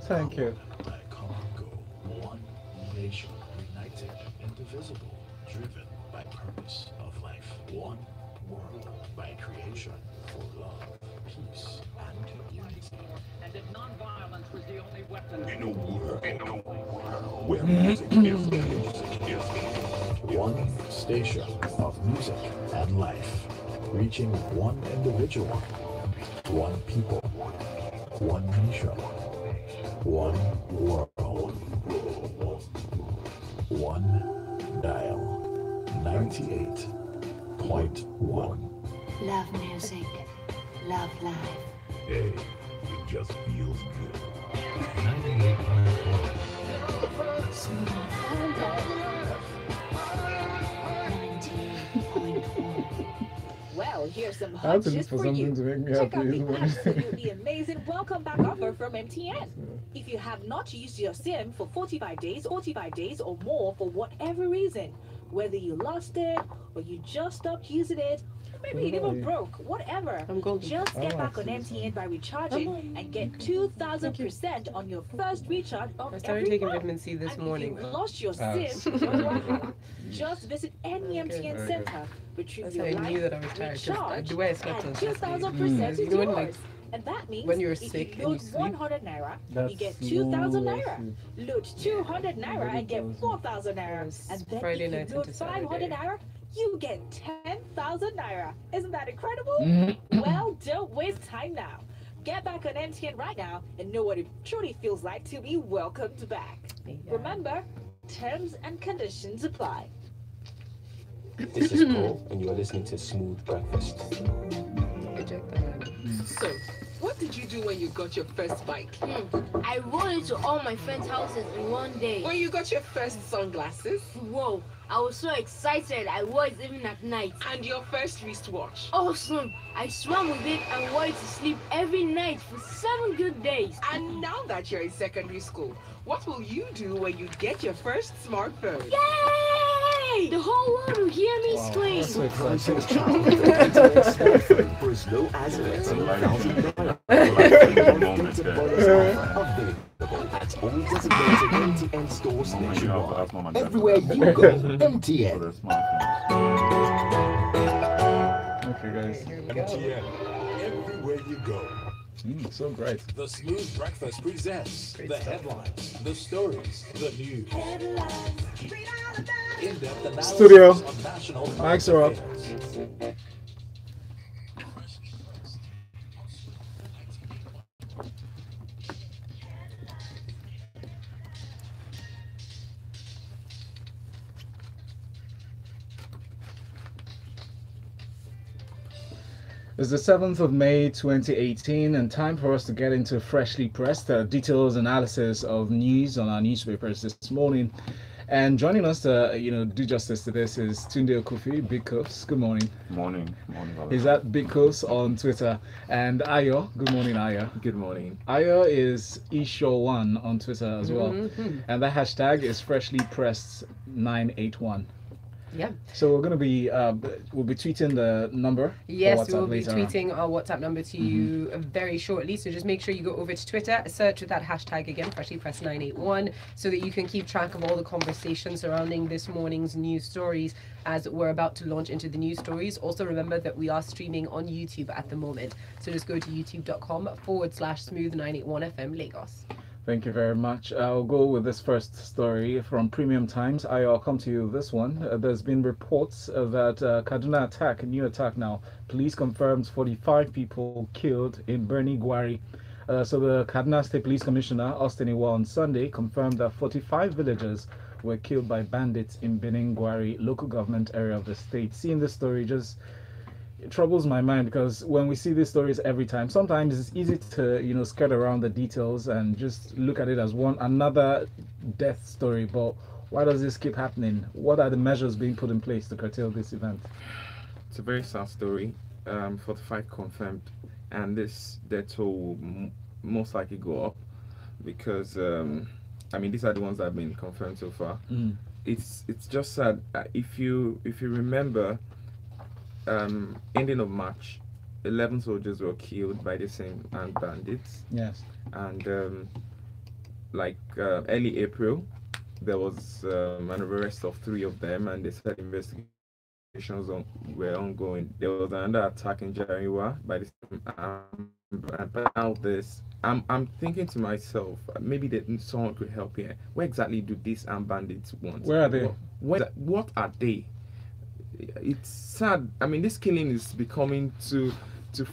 Thank you. By a common goal, one nation, united, indivisible, driven by purpose of life. One world by creation for love, peace, and unity. And if non-violence was the only weapon. In a world where music is one station of music and life, reaching one individual, one people, one nation, one world, one dial, 98.1. Love music, love life. Hey, it just feels good. 98.1. Well, here's some I hot had to look gist for for something you. to make me Check happy. out the absolutely amazing welcome back offer from MTN. If you have not used your SIM for 45 days or more for whatever reason, whether you lost it or you just stopped using it, maybe it even broke, whatever, just get back on MTN by recharging and get 2,000% on your first recharge of I started every taking month. vitamin C this And morning. if you lost your SIM, no worry. Just visit any MTN center, retrieve That's your how I knew life, that I was tired. 'Cause recharge, the way I slept on and Saturday. 2,000% is You know when, like, yours. And that means when you're if sick you and you load sleep, 100 naira, you That's get 2,000 so naira. Load 200 naira and get 4,000 naira. Yes, And then Friday if night you load into 500 Saturday. naira, you get 10,000 naira. Isn't that incredible? Well, don't waste time now. Get back on MTN right now and know what it truly feels like to be welcomed back. Remember, terms and conditions apply. This is Paul, and you are listening to Smooth Breakfast. Eject that. So, what did you do when you got your first bike? I rode into all my friends' houses in one day. When you got your first sunglasses? Whoa, I was so excited. I wore it even at night. And your first wristwatch? Awesome! I swam with it and wore it to sleep every night for 7 good days. And now that you're in secondary school, what will you do when you get your first smartphone? Yay! The whole world will hear me scream. That's so exciting. For as low as Available at all designated MTN stores nationwide. nationwide. Everywhere you go, MTN. Okay, guys. MTN, everywhere you go. So bright. The Smooth Breakfast presents the headlines, the stories, the news. In-depth analysis Studio. of national Mics are up. affairs. It's the 7th of May 2018, and time for us to get into freshly pressed details analysis of news on our newspapers this morning. And joining us to do justice to this is Tunde Okufi, Big Cuffs. Good morning. Morning. He's at Big Cuffs on Twitter. And Ayo. Good morning, Ayo. Good morning. Ayo is Esho1 on Twitter as well. And that hashtag is freshly pressed 981. Yeah. So we're going to be, we'll be tweeting the number. Yes, we will be later on. tweeting our WhatsApp number to you very shortly. So just make sure you go over to Twitter, search with that hashtag again, freshly press 981, so that you can keep track of all the conversations surrounding this morning's news stories as we're about to launch into the news stories. Also remember that we are streaming on YouTube at the moment. So just go to youtube.com/smooth981FM Lagos. Thank you very much. I'll go with this first story from Premium Times. I'll come to you with this one. There's been reports that Kaduna Attack, a new attack now, police confirms 45 people killed in Birinin Gwari. So the Kaduna State Police Commissioner, Austin Iwa, on Sunday confirmed that 45 villagers were killed by bandits in Birinin Gwari local government area of the state. Seeing this story just it troubles my mind, because when we see these stories every time, sometimes it's easy to skirt around the details and just look at it as another death story. But why does this keep happening? What are the measures being put in place to curtail this event? It's a very sad story. 45 confirmed, and this death toll will most likely go up because these are the ones that have been confirmed so far. It's just sad. If you remember, ending of March, 11 soldiers were killed by the same armed bandits. Yes. And like early April, there was an arrest of 3 of them, and they said investigations were ongoing. There was another attack in Jariwa by the same about this. I'm thinking to myself, maybe that someone could help here. Where exactly do these armed bandits want? Where are they? What are they? It's sad. I mean, this killing is becoming too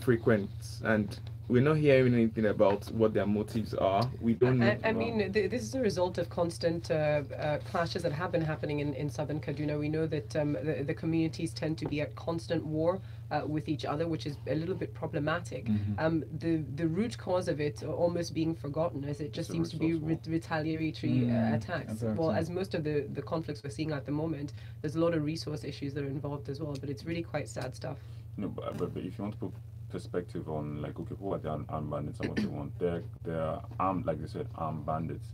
frequent, and we're not hearing anything about what their motives are. We don't know. I mean, this is a result of constant clashes that have been happening in southern Kaduna. We know that the communities tend to be at constant war with each other, which is a little bit problematic. The root cause of it almost being forgotten, as it just seems to be retaliatory attacks. Exactly. Well, as most of the conflicts we're seeing at the moment, there's a lot of resource issues that are involved as well, but it's really quite sad stuff. No, but if you want to put perspective on, like, okay, who are the armed bandits and what they want? They're armed, like they said, armed bandits,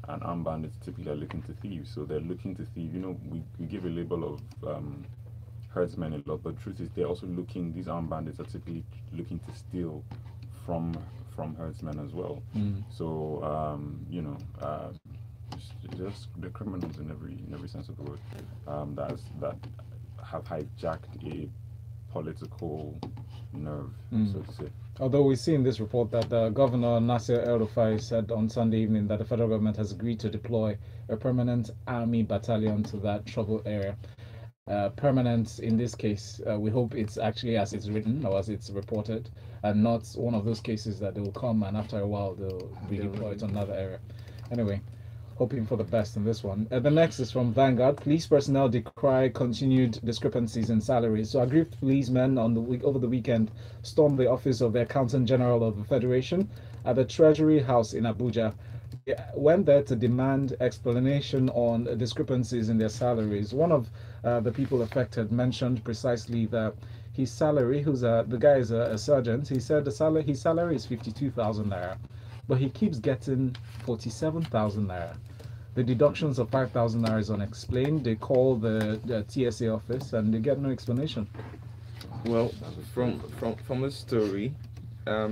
and armed bandits typically are looking to thieve. So they're looking to thieve. You know, we give a label of herdsmen a lot, but the truth is they're also looking. These armed bandits are typically looking to steal from herdsmen as well. So you know, just the criminals in every sense of the word that have hijacked a political nerve, so to say. Although we see in this report that Governor Nasir El-Rufai said on Sunday evening that the federal government has agreed to deploy a permanent army battalion to that trouble area. Permanent in this case, we hope it's actually as it's written or as it's reported, and not one of those cases that they will come and after a while they'll redeploy it to another area. Anyway, hoping for the best in this one. The next is from Vanguard. Police personnel decry continued discrepancies in salaries. So aggrieved policemen over the weekend stormed the office of the Accountant General of the Federation at the Treasury House in Abuja. They went there to demand explanation on discrepancies in their salaries. One of the people affected mentioned precisely that his salary, the guy is a sergeant, he said his salary is 52,000 naira. But he keeps getting 47,000 naira. The deductions of 5,000 naira is unexplained. They call the TSA office and they get no explanation. Well, from the story, I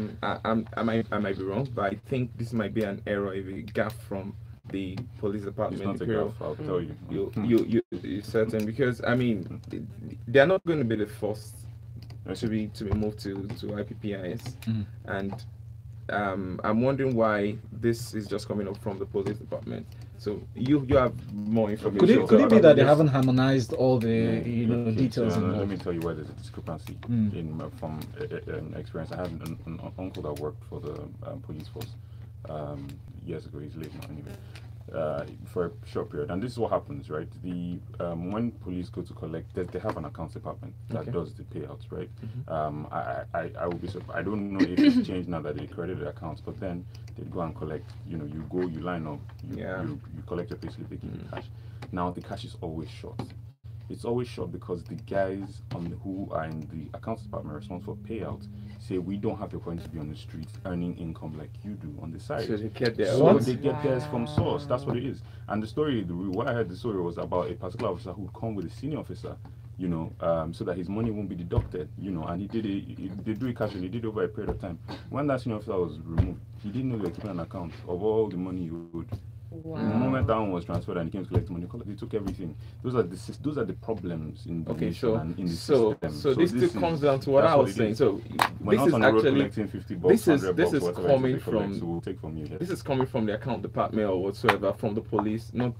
might be wrong, but I think this might be an error, a gap from the police department. It's not a gap, I'll tell you. You're certain, because I mean they're not going to be the first to be moved to IPPIS, and I'm wondering why this is just coming up from the police department. So you have more information. Could it be that they haven't harmonized all the details? Let me tell you why there's a discrepancy. From an experience, I had an uncle that worked for the police force years ago. He's late now anyway. For a short period, and this is what happens, right? When police go to collect, they have an accounts department that does the payouts, right? I will be surprised. I don't know if it's changed now that they credited accounts, but then they go and collect. You know, you go, you line up, you collect your payslip, they give you cash. Now the cash is always short. It's always short because the guys who are in the accounts department responsible for payouts say we don't have the point to be on the streets earning income like you do on the side. So they get their they get theirs from source. That's what it is. And the story, what I heard the story was about a particular officer who would come with a senior officer, you know, so that his money won't be deducted, you know, and they do it casually. He did it over a period of time. When that senior officer was removed, he didn't know they were keeping an account of all the money he owed. Wow. The moment that one was transferred and he came to collect money, he took everything. Those are the problems in the nation and in the system. So this still comes down to what I was saying. So we're this not is on the road actually collecting 50 bucks, this 100 bucks, is whatever coming they collect, from so we'll take from you. This is coming from the account department or whatsoever, from the police, not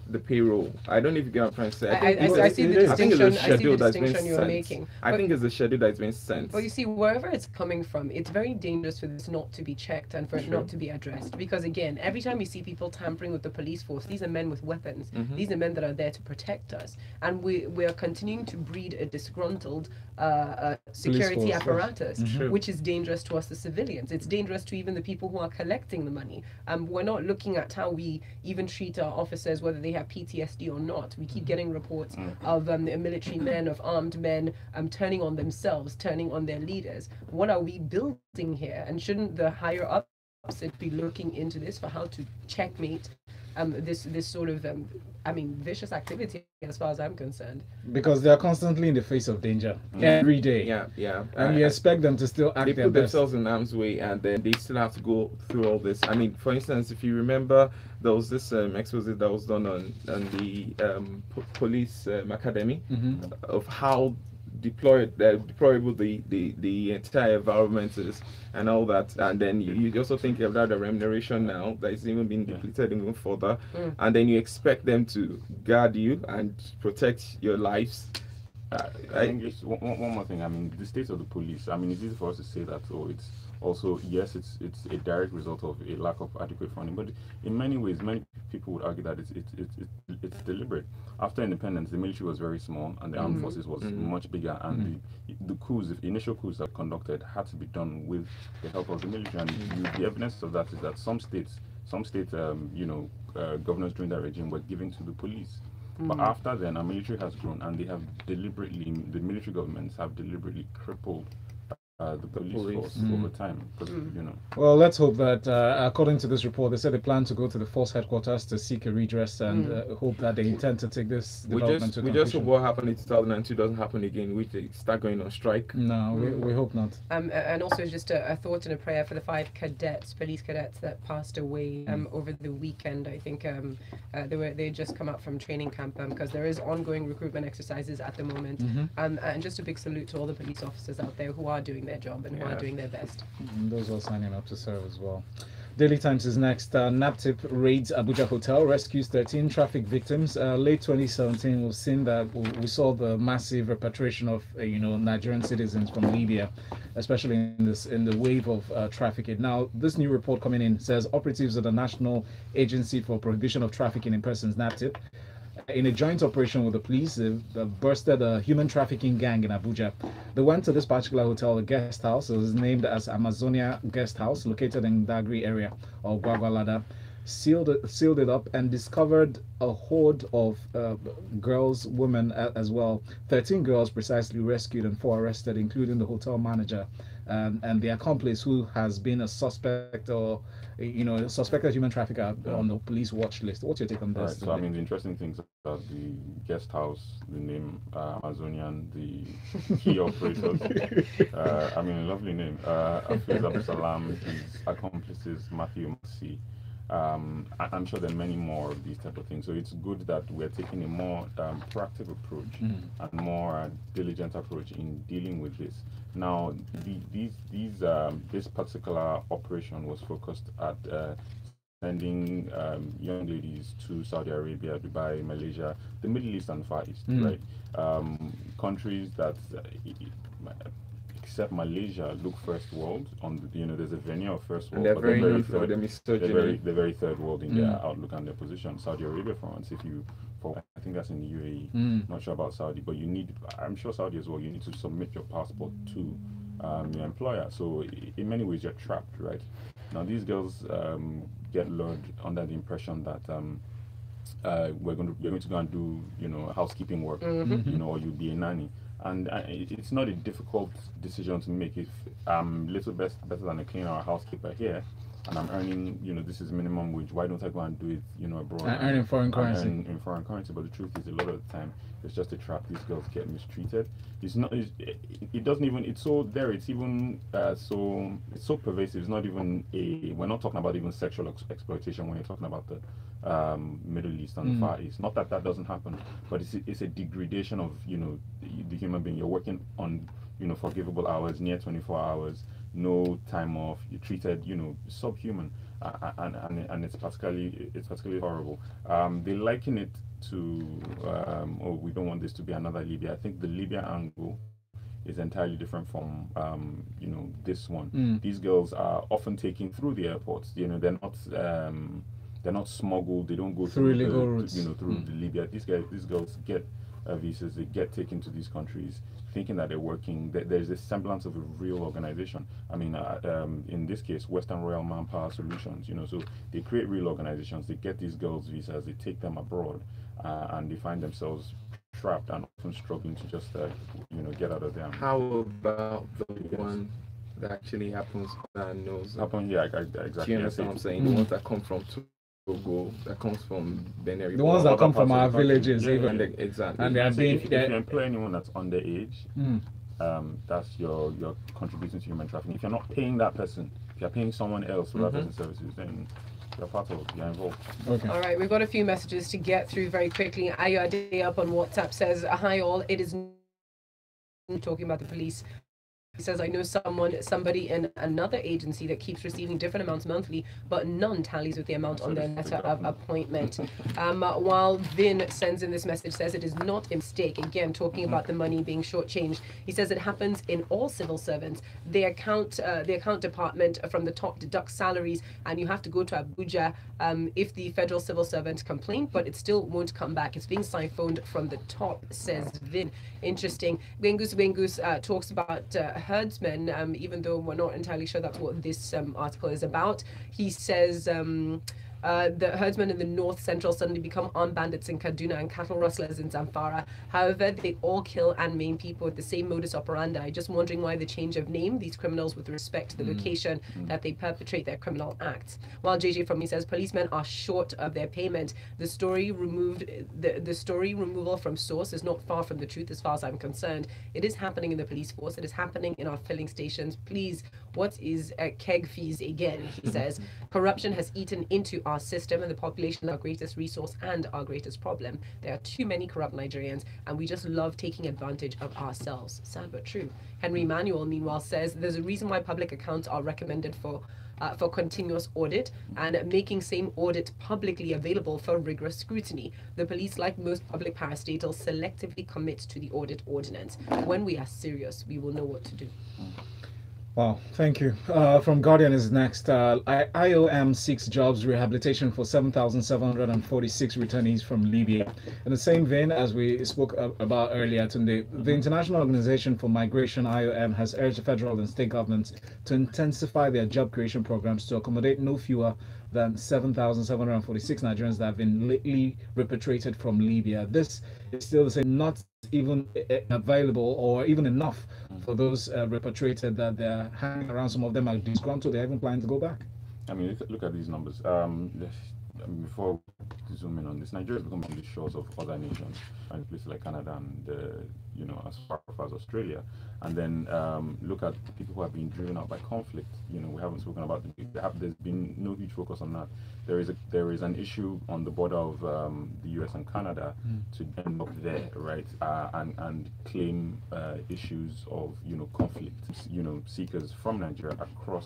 the payroll. I don't know if you get what I'm trying to say. I see the distinction you're sent. making. I think it's the schedule that's been sent. Well, you see, wherever it's coming from, it's very dangerous for this not to be checked and for it not to be addressed. Because again, every time we see people tampering with the police force, these are men with weapons. These are men that are there to protect us. And we are continuing to breed a disgruntled security apparatus, which is dangerous to us, the civilians. It's dangerous to even the people who are collecting the money. We're not looking at how we even treat our officers, whether they have PTSD or not. We keep getting reports of military men, of armed men turning on themselves, turning on their leaders. What are we building here? And shouldn't the higher ups be looking into this for how to checkmate this sort of vicious activity as far as I'm concerned. Because they are constantly in the face of danger every day. Yeah. And you expect them to still act they their put best. themselves in harm's way, and then they still have to go through all this. I mean, for instance, if you remember, there was this expose that was done on the police academy of how deplorable the entire environment is and all that. And then you also think about the remuneration now that is even being depleted even further, and then you expect them to guard you and protect your lives. I think just one more thing. I mean, the state of the police. I mean, it's easy for us to say that. So it's also, yes, it's a direct result of a lack of adequate funding. But in many ways, many people would argue that it's deliberate. After independence, the military was very small, and the armed forces was much bigger. And the coups, the initial coups that conducted, had to be done with the help of the military. And the evidence of that is that some states, governors during that regime were given to the police. But after then, our military has grown, and the military governments have deliberately crippled the police force over time. Well, let's hope that, according to this report, they said they plan to go to the force headquarters to seek a redress, and hope that they intend to take this development to completion. We just hope what happened in 2002 doesn't happen again, which they start going on strike. No, we hope not. And also just a thought and a prayer for the 5 police cadets that passed away over the weekend. I think they had just come out from training camp because there is ongoing recruitment exercises at the moment. And just a big salute to all the police officers out there who are doing their job and who are doing their best. And those are signing up to serve as well. Daily Times is next. NAPTIP raids Abuja hotel, rescues 13 traffic victims. Late 2017, we've seen that we saw the massive repatriation of Nigerian citizens from Libya, especially in the wave of trafficking. Now, this new report coming in says operatives of the National Agency for Prohibition of Trafficking in Persons, NAPTIP, in a joint operation with the police, they bursted a human trafficking gang in Abuja. They went to this particular hotel, a guest house. It was named as Amazonia Guest House, located in Decry area of Gwagwalada. Sealed it up and discovered a horde of girls, women as well. 13 girls precisely rescued and 4 arrested, including the hotel manager and the accomplice, who has been a suspect or a suspected human trafficker on the police watch list. What's your take on this? Right, so I mean, the interesting things about the guest house, the name Amazonian, the key operators. I mean, a lovely name. Afiz Abdul Salam, his accomplices, Matthew Masi. I'm sure there are many more of these type of things. So it's good that we're taking a more proactive approach and more diligent approach in dealing with this. Now, this particular operation was focused at sending young ladies to Saudi Arabia, Dubai, Malaysia, the Middle East and Far East, right? Countries that except Malaysia look first world on there's a veneer of first world, and they're but very known for them they're very third world in their outlook and their position. Saudi Arabia, for instance, I think that's in the UAE. Not sure about Saudi, but I'm sure Saudi as well. You need to submit your passport to your employer. So in many ways, you're trapped, right? Now these girls get lured under the impression that you're going to go and do housekeeping work, or you'll be a nanny. And it's not a difficult decision to make. If I'm little better than a cleaner or a housekeeper here, and I'm earning, this is minimum wage, why don't I go and do it, abroad? And earn in foreign currency. In foreign currency. But the truth is, a lot of the time, it's just a trap. These girls get mistreated. It's not. It doesn't even. It's so there. It's even so. It's so pervasive. It's not even a. We're not talking about even sexual exploitation when you're talking about the Middle East and the Far East. Not that doesn't happen, but it's a degradation of the human being. You're working on forgivable hours, near 24 hours, no time off. You're treated subhuman, and it's particularly horrible. They liken it to we don't want this to be another Libya. I think the Libya angle is entirely different from this one. These girls are often taken through the airports. They're not smuggled. They don't go through illegal routes. Through the Libya. These girls get visas. They get taken to these countries, thinking that they're working. There's a semblance of a real organization. I mean, in this case, Western Royal Manpower Solutions. So they create real organizations. They get these girls visas. They take them abroad, and they find themselves trapped and often struggling to just get out of there. How about the one that actually happens? Happen? Yeah, exactly. Do you understand what I'm saying? The ones that come from Togo, that comes from Benin. The ones that come from our villages, Yeah, even. Exactly. And they are being. If you employ anyone that's underage, that's you're contributing to human trafficking. If you're not paying that person, if you're paying someone else for that person's services, then you're involved. Okay. All right, we've got a few messages to get through very quickly. Ayo Esho up on WhatsApp says, "Hi all, it is talking about the police." He says, I know somebody in another agency that keeps receiving different amounts monthly, but none tallies with the amount on their letter of appointment. While Vin sends in this message, says it is not a mistake. Again, talking about the money being shortchanged. He says it happens in all civil servants. The account department from the top deducts salaries, and you have to go to Abuja if the federal civil servant complain, but it still won't come back. It's being siphoned from the top, says Vin. Interesting. Bengus talks about herdsmen, even though we're not entirely sure that's what this article is about. He says the herdsmen in the north central suddenly become armed bandits in Kaduna and cattle rustlers in Zamfara. However, they all kill and maim people with the same modus operandi. Just wondering why the change of name, these criminals, with respect to the location that they perpetrate their criminal acts. While JJ from me says policemen are short of their payment. The story removal from source is not far from the truth as far as I'm concerned. It is happening in the police force. It is happening in our filling stations. Please, what is keg fees again? He says corruption has eaten into our system, and the population is our greatest resource and our greatest problem. There are too many corrupt Nigerians, and we just love taking advantage of ourselves. Sad but true. Henry Manuel, meanwhile, says there's a reason why public accounts are recommended for continuous audit and making same audit publicly available for rigorous scrutiny. The police, like most public parastatals, selectively commit to the audit ordinance. When we are serious, we will know what to do. Wow, thank you. From Guardian is next. IOM seeks jobs rehabilitation for 7,746 returnees from Libya. In the same vein as we spoke about earlier today, the International Organization for Migration, IOM, has urged the federal and state governments to intensify their job creation programs to accommodate no fewer than 7,746 Nigerians that have been lately repatriated from Libya. This is still the same, not even available or even enough for those repatriated that they're hanging around. Some of them are disgruntled, they're even planning to go back. I mean, look at these numbers. Before we zoom in on this, Nigeria is becoming on the shores of other nations, and places like Canada and as far as Australia. And then look at the people who have been driven out by conflict. We haven't spoken about there's been no huge focus on that. There is an issue on the border of the US and Canada to end up there, right? And claim issues of conflict. Seekers from Nigeria across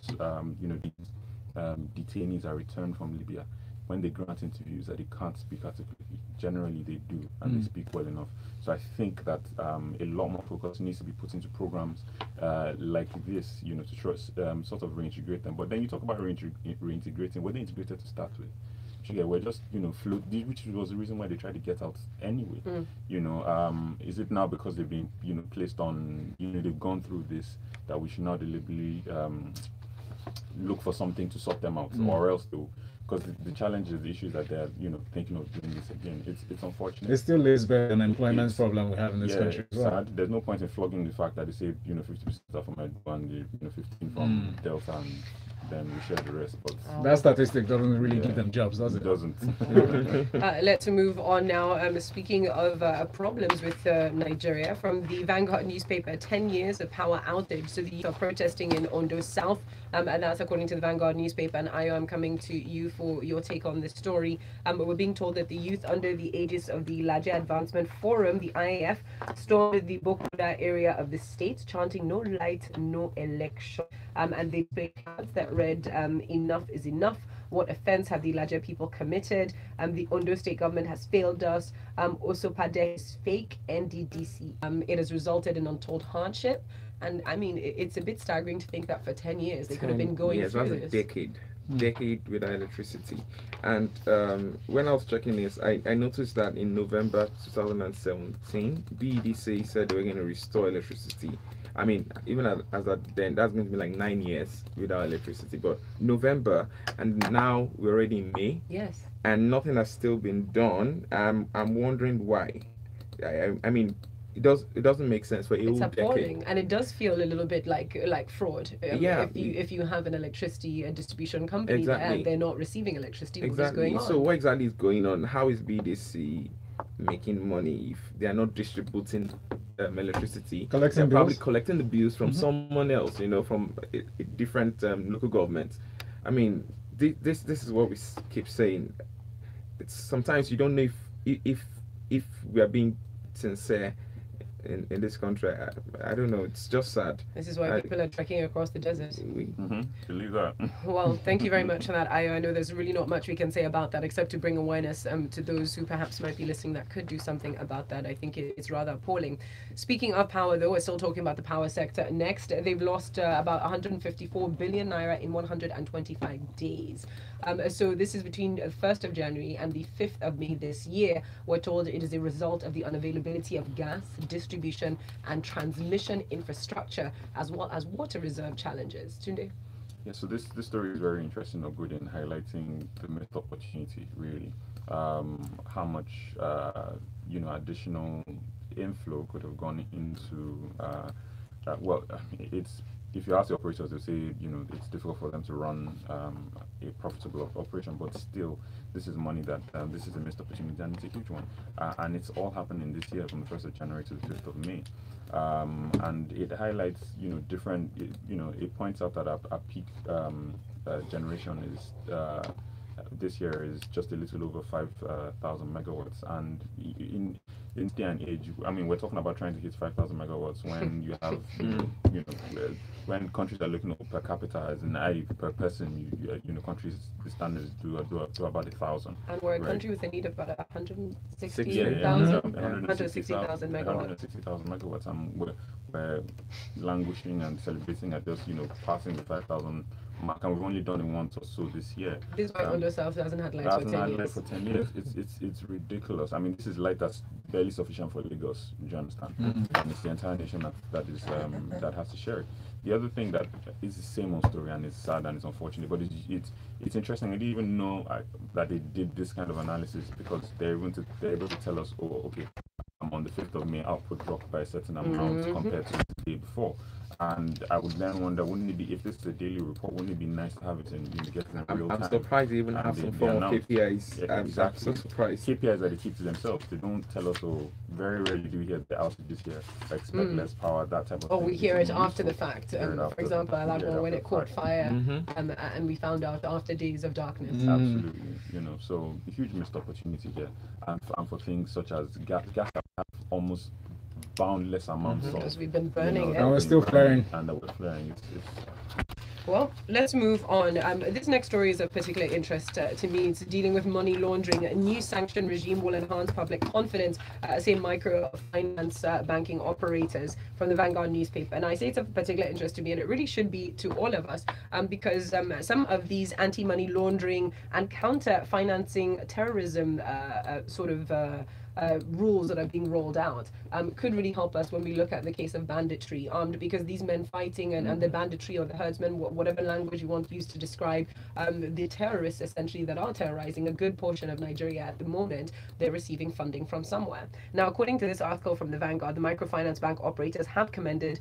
detainees are returned from Libya. When they grant interviews that they can't speak articulately, generally they do, and they speak well enough. So I think that a lot more focus needs to be put into programs like this, to try, sort of reintegrate them. But then you talk about reintegrating, were they integrated to start with? We're just, float, which was the reason why they tried to get out anyway. Is it now because they've been, placed on, they've gone through this, that we should now deliberately look for something to sort them out, or else they'll, because the challenges, the issues that they're, thinking of doing this again, it's unfortunate. It still is better than employment problem we have in this country. It's sad. There's no point in flogging the fact that they say, 50% are from Edo and 15 from Delta, and then we share the rest. But that statistic doesn't really give them jobs, does it? It doesn't. Let's move on now. Speaking of problems with Nigeria, from the Vanguard newspaper, 10 years of power outage. So the youth are protesting in Ondo South, and that's according to the Vanguard newspaper. And I'm coming to you for your take on this story. But we're being told that the youth under the aegis of the Laje Advancement Forum, the IAF, stormed the Bokuda area of the state, chanting "No light, no election." And they displayed cards that read, "Enough is enough. What offense have the Laje people committed? The Ondo state government has failed us. Also, Pade is fake NDDC. It has resulted in untold hardship." And I mean, it's a bit staggering to think that for 10 years they could have been going through this. Decade without electricity. And when I was checking this, I noticed that in November 2017, BEDC said they were going to restore electricity. I mean, even as at then, that's going to be like 9 years without electricity. But November, and now we're already in May. Yes. And nothing has still been done. I'm wondering why. I mean, it doesn't make sense for a It's whole appalling, decade. and it does feel a little bit like fraud. Yeah. If you have an electricity distribution company Exactly. and they're not receiving electricity, what is Exactly. going on? So what exactly is going on? How is BDC making money if they are not distributing electricity? Collecting They're probably bills? collecting the bills from someone else, from a different local governments. I mean, this is what we keep saying. It's sometimes you don't know if we are being sincere in this country. I don't know. It's just sad. This is why people are trekking across the desert. Believe that. Well, thank you very much for that, Ayo. I know there's really not much we can say about that except to bring awareness to those who perhaps might be listening that could do something about that. I think it's rather appalling. Speaking of power, though, we're still talking about the power sector next. They've lost about 154 billion naira in 125 days. So this is between the 1st of January and the 5th of May this year. We're told it is a result of the unavailability of gas, distribution and transmission infrastructure, as well as water reserve challenges. Tunde? Yeah, so this story is very interesting or good in highlighting the missed opportunity, really. How much additional inflow could have gone into it's, if you ask the operators, they say it's difficult for them to run a profitable operation, but still this is money that this is a missed opportunity, and it's a huge one, and it's all happening this year from the 1st of January to the 5th of May. And it highlights different, it points out that our peak generation is this year is just a little over 5,000 megawatts, and in day and age, I mean, we're talking about trying to hit 5,000 megawatts when you have when countries are looking at per capita as an eye per person, countries, the standards do about 1,000. And we're a country with a need of about 160,000 megawatts. 160,000 megawatts, and we're languishing and celebrating at just passing the 5,000 mark, and we've only done it once or so this year. This is why Ondo South hasn't had lights for 10 years. It's ridiculous. I mean, this is light that's barely sufficient for Lagos. Do you understand? And it's the entire nation that has to share it. The other thing that is the same old story, and it's sad and it's unfortunate, but it's interesting. I didn't even know that they did this kind of analysis, because they're able to tell us, oh, okay, on the 5th of May, output dropped by a certain amount compared to the day before. And I would then wonder, wouldn't it be, if this is a daily report, wouldn't it be nice to have it in real time? I'm surprised they even have some form of KPIs. Yeah, exactly. I'm so surprised. KPIs that they keep to themselves. They don't tell us, oh, very rarely do we hear the outage this year, expect less power, that type of thing. Oh, we hear it after the fact. For example, Alabama, when it caught fire, and we found out after days of darkness. Absolutely. So a huge missed opportunity here. And for things such as gas have almost boundless amounts of, because we've been burning it. And we're still flaring. And we're flaring. Well, let's move on. This next story is of particular interest to me. It's dealing with money laundering. A new sanction regime will enhance public confidence, say microfinance banking operators, from the Vanguard newspaper. And I say it's of particular interest to me, and it really should be to all of us, because some of these anti-money laundering and counter-financing terrorism rules that are being rolled out could really help us when we look at the case of banditry, because these men fighting and the banditry or the herdsmen, whatever language you want to use to describe the terrorists essentially that are terrorizing a good portion of Nigeria at the moment, they're receiving funding from somewhere. Now, according to this article from the Vanguard, the microfinance bank operators have commended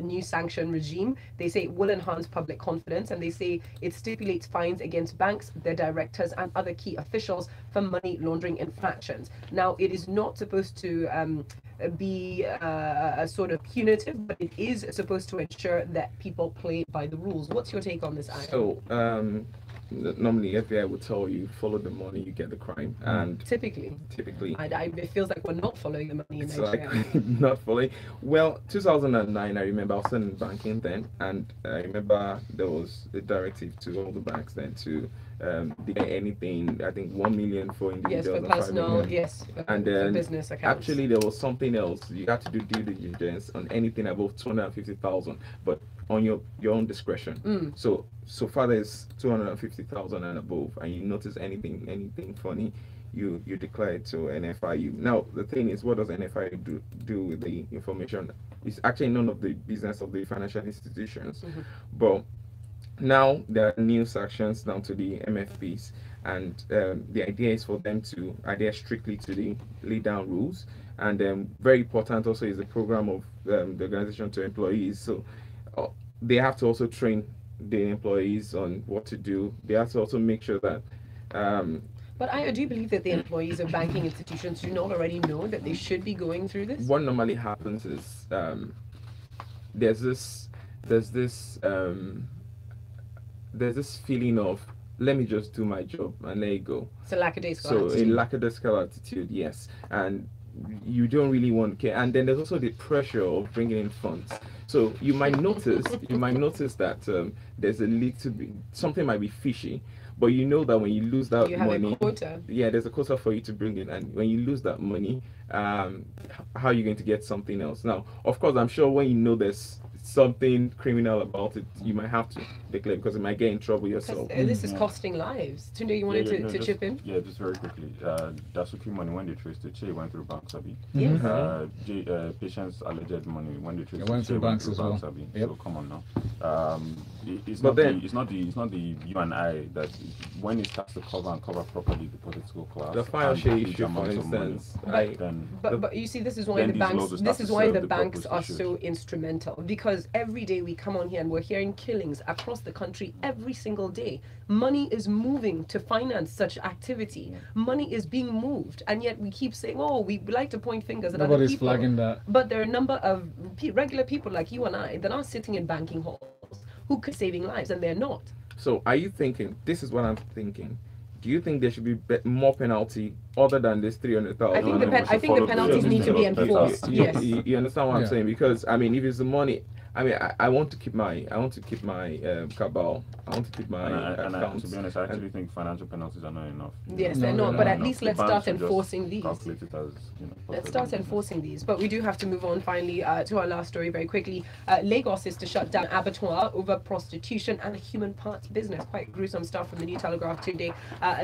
new sanction regime. They say it will enhance public confidence, and they say it stipulates fines against banks, their directors and other key officials for money laundering infractions. Now, it is not supposed to be a sort of punitive, but it is supposed to ensure that people play by the rules. What's your take on this, Ayo? So, normally FBI would tell you, follow the money, you get the crime. And typically, it feels like we're not following the money in Nigeria. Like not following. Well, 2009, I remember I was in banking then, and I remember there was a directive to all the banks then to declare anything, I think 1 million for individuals, yes, for personal, yes, and then for business accounts. Actually there was something else. You had to do due diligence on anything above 250,000, but on your own discretion. So far there's 250,000 and above, and you notice anything funny, you declare it to NFIU. Now the thing is, what does NFIU do with the information? It's actually none of the business of the financial institutions, but now there are new sanctions down to the MFBs, and the idea is for them to adhere strictly to the lay down rules. And very important also is the program of the organization to employees. So they have to also train the employees on what to do. They have to also make sure that but I do believe that the employees of banking institutions do not already know that they should be going through this. What normally happens is there's this feeling of, let me just do my job and let it go. It's a lackadaisical So attitude. a lackadaisical attitude, yes, and you don't really want to care. And then there's also the pressure of bringing in funds. So you might notice that there's a little bit, something might be fishy, but you know that when you lose that You have money, a quota. yeah, there's a quota for you to bring in, and when you lose that money, how are you going to get something else? Now, of course, I'm sure when you know there's something criminal about it, you might have to declare, because it might get in trouble yourself. This is costing lives. Tunde, you wanted to chip in? Yeah, just very quickly. Dasuki money, when they traced it, Che went through banks, Abi. Yes. Patients alleged money, when they traced it, went through banks as well. Abi. Yep. So come on now. It's But not the you and I that when it starts to cover properly the political class. The fire and share huge issue, for amounts of money, instance, But you see, this is why then the these banks. laws will This start is to why serve the the banks purpose are it should. so instrumental, because every day we come on here and we're hearing killings across the country every single day. Money is moving to finance such activity. Money is being moved, and yet we keep saying, "Oh, we like to point fingers at other Nobody's people." flagging that. But there are a number of regular people like you and I that are sitting in banking halls who could saving lives, and they're not. So are you thinking, this is what I'm thinking, do you think there should be more penalty other than this 300,000? I think the penalties need to be enforced. Yes. You understand what I'm Yeah. saying? Because I mean, if it's the money, I mean, I want to keep my cabal. I want to keep my accounts. To be honest, I actually think financial penalties are not enough. Yes, No, they're they're not. not But at enough. least The let's banks start should just enforcing these. calculate it as, Let's start enforcing these. But we do have to move on finally to our last story very quickly. Lagos is to shut down abattoir over prostitution and human parts business. Quite gruesome stuff from the New Telegraph today.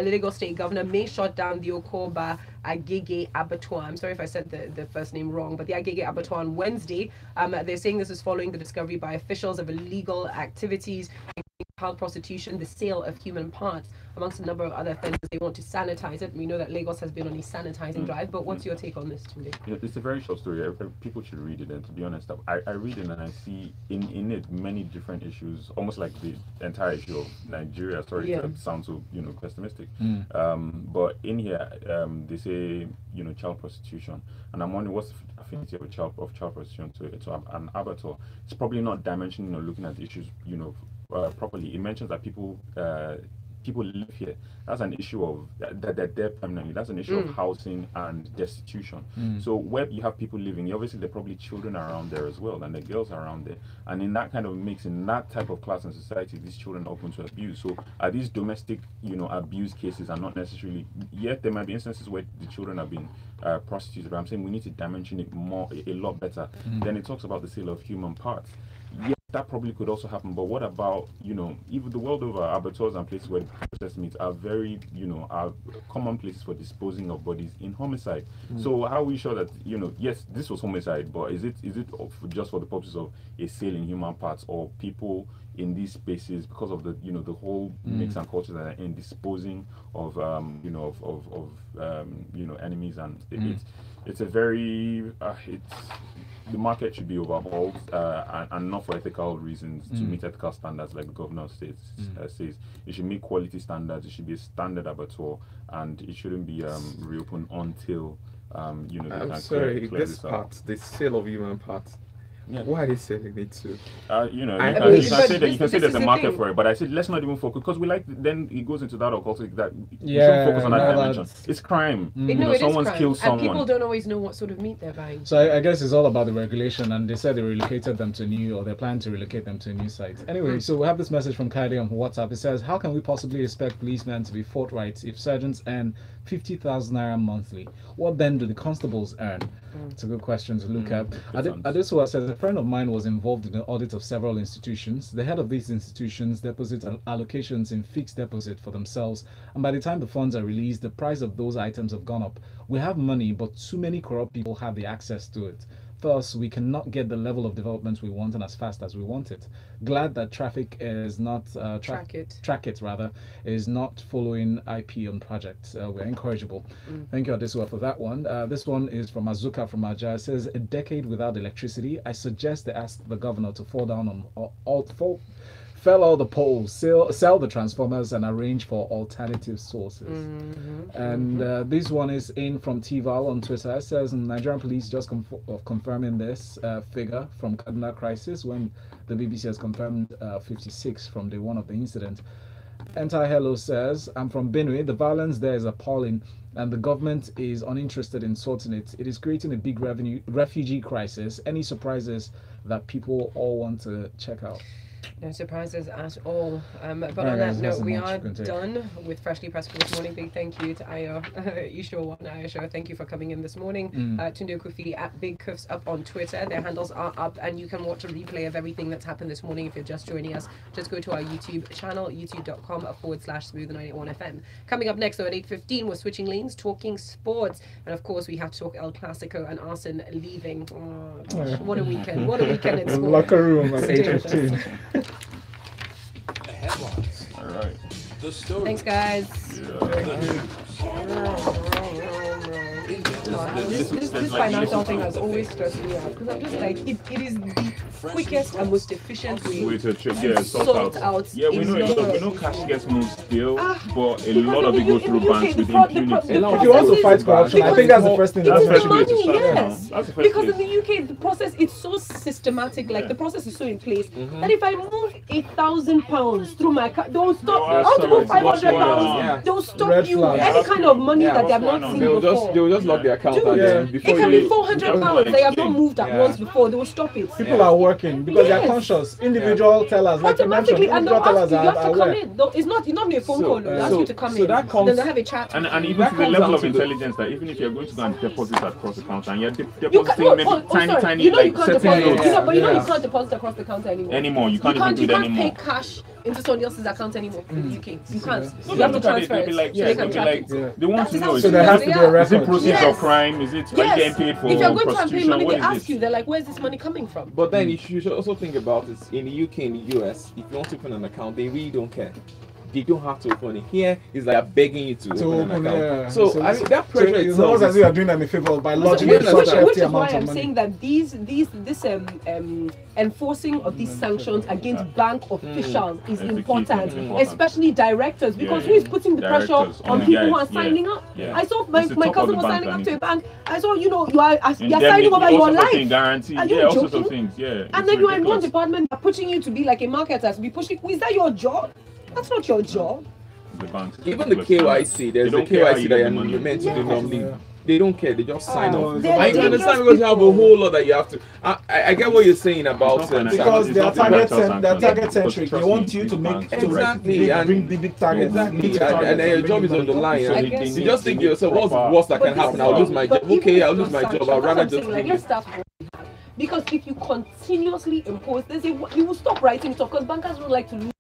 Lagos State Governor may shut down the Okoba Agege Abattoir. I'm sorry if I said the first name wrong, but the Agege Abattoir on Wednesday. They're saying this is following the discovery by officials of illegal activities, including child prostitution, the sale of human parts, amongst a number of other offences. They want to sanitize it. We know that Lagos has been on a sanitizing drive, but what's your take on this, Tunde? Yeah, it's a very short story. People should read it, and to be honest, I read it and I see in it many different issues, almost like the entire issue of Nigeria. Sorry, Yeah. to sound so pessimistic. But in here, they say child prostitution, and I'm wondering what's the affinity of child prostitution to an abattoir. It's probably not dimensioning or looking at the issues properly. It mentions that people live here. That's an issue of that they're there permanently. That's an issue of housing and destitution. So where you have people living, obviously there are probably children around there as well, and the girls around there. And in that kind of mix, in that type of class and society, these children are open to abuse. So are these domestic, abuse cases are not necessarily, yet there might be instances where the children have been prostituted. But I'm saying we need to dimension it a lot better. Then it talks about the sale of human parts. Yes, that probably could also happen, but what about, even the world over, abattoirs and places where processed meat are very, are common places for disposing of bodies in homicide. So how are we sure that, yes, this was homicide, but is it just for the purpose of a sale in human parts, or people in these spaces because of the, the whole mix and culture that are in disposing of, enemies, and it's a very, the market should be overhauled and not for ethical reasons, to meet ethical standards like the governor says. It should meet quality standards. It should be a standard abattoir, and it shouldn't be reopened until they I'm can sorry, clear this out. part, the sale of human parts. Yeah. Why are they selling it to? You can But say this there's is a the market thing. for it, but I said let's not even focus, because we then it goes into that occultic that we Yeah, shouldn't focus on that no, dimension. that's- It's crime. No, it is Someone's crime. killed And people someone. don't always know what sort of meat they're buying. So I guess it's all about the regulation, and they said they relocated them to they're planning to relocate them to a new site. Anyway, so we have this message from Kylie on WhatsApp. It says, how can we possibly expect policemen to be forthright if sergeants earn 50,000 naira monthly? What then do the constables earn? It's a good question to look at. Adesuwa says, a friend of mine was involved in the audit of several institutions. The head of these institutions deposit allocations in fixed deposit for themselves, and by the time the funds are released, the price of those items have gone up. We have money, but too many corrupt people have the access to it. thus we cannot get the level of development we want and as fast as we want it. Glad that traffic is not track it rather is not following IP on projects. We're incorrigible. Thank you, Adesua, for that one. This one is from Azuka from Aja. It says, a decade without electricity. I suggest they ask the governor to fall down on fell all the poles, sell the transformers, and arrange for alternative sources. And this one is in from Tival on Twitter. It says, Nigerian police just confirming this figure from Kaduna crisis when the BBC has confirmed 56 from day one of the incident. Hello says, I'm from Benue. The violence there is appalling, and the government is uninterested in sorting it. It is creating a big refugee crisis. Any surprises that people all want to check out? No surprises at all. But on that note, we are done with Freshly Pressed for this morning. Big thank you to Ayo Esho. Thank you for coming in this morning. Tunde Okufi at Big Cuffs up on Twitter. Their handles are up, and you can watch a replay of everything that's happened this morning. If you're just joining us, just go to our YouTube channel, youtube.com/smooth981FM. Coming up next, though, at 8:15, we're switching lanes, talking sports. And of course, we have to talk El Clasico and Arsenal leaving. Oh, gosh, what a weekend. What a weekend in sport. Locker room at 8:15. The headlines. All right. The story. Thanks, guys. This financial thing has always stressed me out because I'm just like, it is the quickest and most efficient way to sort out. Yeah, we know cash gets moved still, but a lot of it goes through banks with impunity. If you want to fight corruption, I think that's the first thing. It is the money, yes. Because in the UK, the process is so systematic. Like the process is so in place that if I move £1,000 through my account, don't stop. I want to move £500. Don't stop you. Any kind of money that they have not seen before. They will just lock the account. It can be £400 they have not moved at once before. They will stop it. People are working because they are conscious. Individual tellers, like you mentioned, individual tellers you have to come in. It's not a phone call. They ask you to come in. Then they have a chat. And even to the level of intelligence that even if you're going to go and deposit across the counter and you're depositing maybe tiny like certain notes. But you can't deposit across the counter anymore. You can't even do that anymore. You can't pay cash into someone else's account anymore in the UK. You can't. You have to transfer it. They want to know. So they have to do a record. Is it proceeds of crime? Is it getting paid for if you're going to pay money, they prostitution? ask you. They're like, where's this money coming from? But then you should also think about it. In the UK and the US, if you want to open an account, they really don't care. They don't have to open it. Here is like begging you to open an account. So I mean that pressure it's almost as if you are doing them a favor by lodging such a hefty amount of money. Saying that this enforcing of these sanctions against bank officials is important, especially directors, because who is putting the pressure on people who are signing up? I saw my cousin was signing up to a bank. I saw you are signing over your life. Are you joking? And then you are in one department pushing you to be like a marketer, to be pushing. Is that your job? That's not your job. Even the KYC, there's the KYC that you're meant to do normally. They don't care. They just sign off. I understand because you have a whole lot that you have to. I get what you're saying about because they are target centric. They want you to make bring big targets. Exactly, and then your job is on the line. You just think to yourself, what's the worst that can happen? I'll lose my job. Okay, I'll lose my job. I'd rather just. Let's start. Because if you continuously impose this, you will stop writing stuff because bankers don't like to lose